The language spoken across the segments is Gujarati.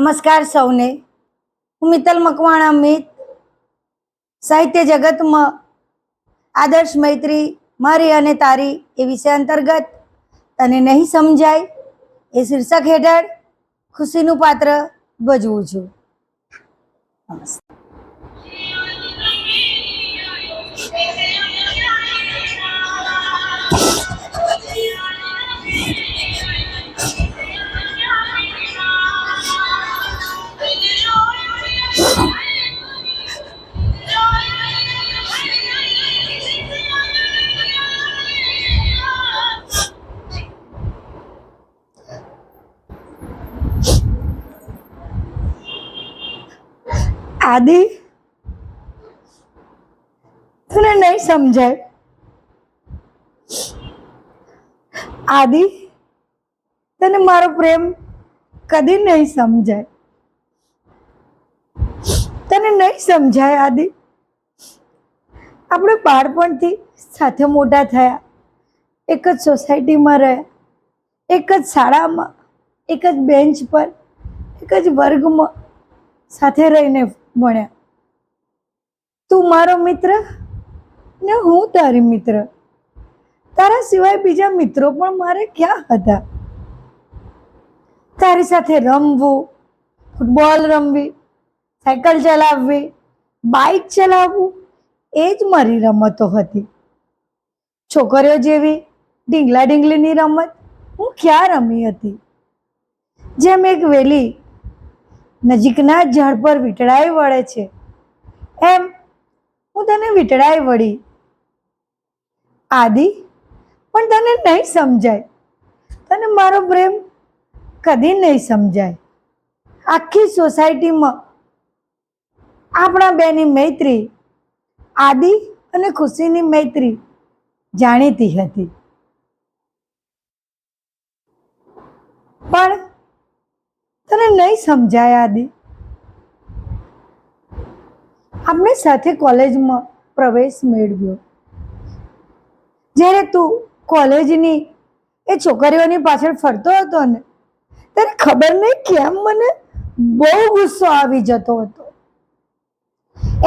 નમસ્કાર સૌને. હું મિત્તલ મકવાણા મિત. સાહિત્ય જગતમાં આદર્શ મૈત્રી મારી અને તારી એ વિષય અંતર્ગત તને નહીં સમજાય એ શીર્ષક હેઠળ ખુશીનું પાત્ર ભજવું છું. નમસ્તે. આદિ, તને નહીં સમજાય. આદિ, તને મારો પ્રેમ કદી નહીં સમજાય. તને નહીં સમજાય આદિ. આપણે બાળપણથી સાથે મોટા થયા, એક જ સોસાયટીમાં રહ્યા, એક જ શાળામાં, એક જ બેન્ચ પર, એક જ વર્ગમાં સાથે રહીને ભણ્યા. તું મારો મિત્ર ને હું તારી મિત્ર. તારા સિવાય બીજા મિત્રો પણ મારે ક્યાં હતા? તારી સાથે રમવું, ફૂટબોલ રમવી, સાયકલ ચલાવવી, બાઇક ચલાવવું એ જ મારી રમતો હતી. છોકરીઓ જેવી ઢીંગલા ઢીંગલીની રમત હું ક્યાં રમી હતી? જેમ એક વેલી નજીકના ઝાડ પર વીંટળાઈ વળે છે, એમ હું તને વીંટળાઈ વળી. આદિ, પણ તને નહીં સમજાય. તને મારો પ્રેમ કદી નહીં સમજાય. આખી સોસાયટીમાં આપણા બેની મૈત્રી, આદિ અને ખુશીની મૈત્રી જાણીતી હતી. પણ તને નહીં સમજાય આદિ. આપણે સાથે કોલેજમાં પ્રવેશ મેળવ્યો. જ્યારે તું કોલેજની એ છોકરીઓની પાછળ ફરતો હતો ને, ત્યારે ખબર નહીં કેમ મને બહુ ગુસ્સો આવી જતો હતો.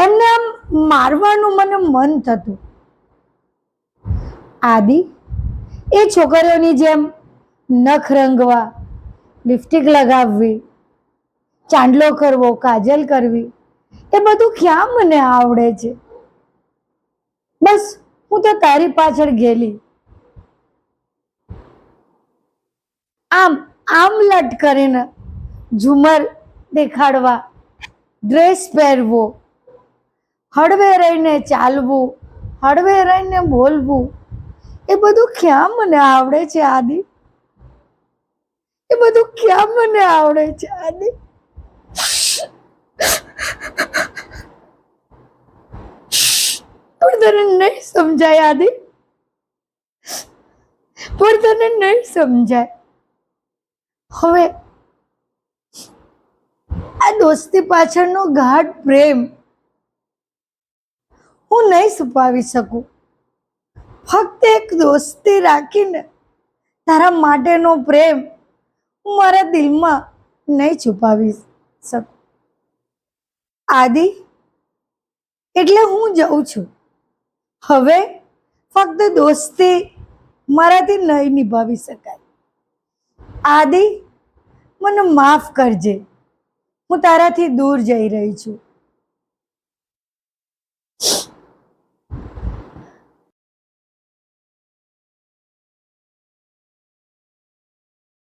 એમને આમ મારવાનું મને મન થતું. આદિ, એ છોકરીઓની જેમ નખ રંગવા, લિપસ્ટિક લગાવવી, ચાંદલો કરવો, કાજલ કરવી એ બધું ક્યાં મને આવડે છે? બસ હું તો તારી પાછળ ગયેલી. આમ આમ લટ કરીને ઝુમર દેખાડવા, ડ્રેસ પહેરવો, હળવે રહીને ચાલવું, હળવે રહીને બોલવું એ બધું ક્યાં મને આવડે છે આદિ? એ બધું ક્યાં મને આવડે છે આદિ? પણ તને નહીં સમજાય આદિ. પણ તને નહીં સમજાય. હવે આ દોસ્તી પાછળનો ગાઢ પ્રેમ હું નહીં છુપાવી શકું. ફક્ત એક દોસ્તી રાખીને તારા માટેનો પ્રેમ હું મારા દિલમાં નહીં છુપાવી શકું. આદિ, એટલે હું જઉં છું. હવે ફક્ત દોસ્તી મારાથી નહીં નિભાવી શકાય. આદિ, મને માફ કરજે. હું તારાથી દૂર જઈ રહી છું.